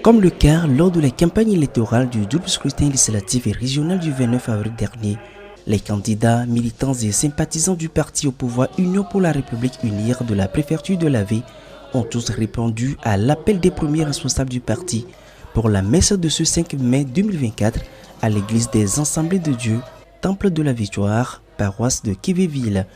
Comme le cas lors de la campagne électorale du double scrutin législatif et régional du 29 avril dernier, les candidats, militants et sympathisants du parti au pouvoir Union pour la République Unir de la préfecture de l'Ave ont tous répondu à l'appel des premiers responsables du parti pour la messe de ce 5 mai 2024 à l'église des Assemblées de Dieu, Temple de la Victoire, paroisse de Kévéville.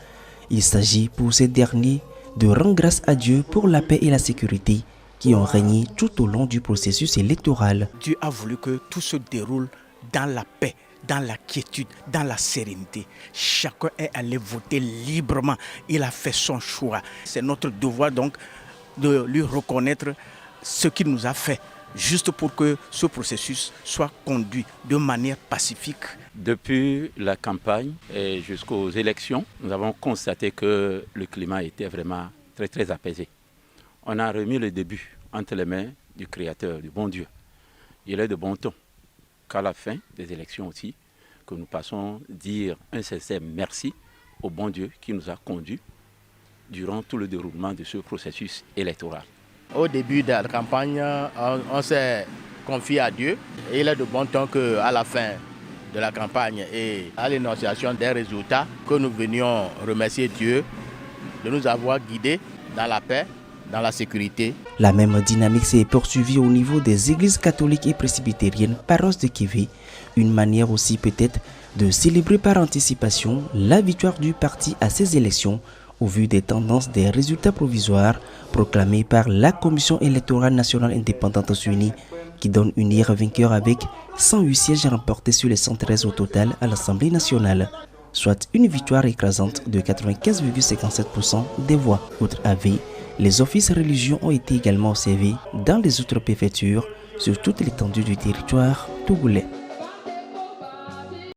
Il s'agit pour ces derniers de rendre grâce à Dieu pour la paix et la sécurité qui ont régné tout au long du processus électoral. Dieu a voulu que tout se déroule dans la paix, dans la quiétude, dans la sérénité. Chacun est allé voter librement. Il a fait son choix. C'est notre devoir donc de lui reconnaître ce qu'il nous a fait, juste pour que ce processus soit conduit de manière pacifique. Depuis la campagne et jusqu'aux élections, nous avons constaté que le climat était vraiment très apaisé. On a remis le début entre les mains du Créateur, du bon Dieu. Il est de bon ton qu'à la fin des élections aussi, que nous passons dire un sincère merci au bon Dieu qui nous a conduits durant tout le déroulement de ce processus électoral. Au début de la campagne, on s'est confié à Dieu et il est de bon ton qu'à la fin de la campagne et à l'énonciation des résultats, que nous venions remercier Dieu de nous avoir guidés dans la paix, dans la sécurité. La même dynamique s'est poursuivie au niveau des églises catholiques et presbytériennes paroisse de Kévé, une manière aussi peut-être de célébrer par anticipation la victoire du parti à ces élections au vu des tendances des résultats provisoires proclamés par la Commission électorale nationale indépendante unie qui donne Unir vainqueur avec 108 sièges remportés sur les 113 au total à l'Assemblée nationale, soit une victoire écrasante de 95,57% des voix. Outre AV, les offices religieux ont été également observés dans les autres préfectures sur toute l'étendue du territoire togolais.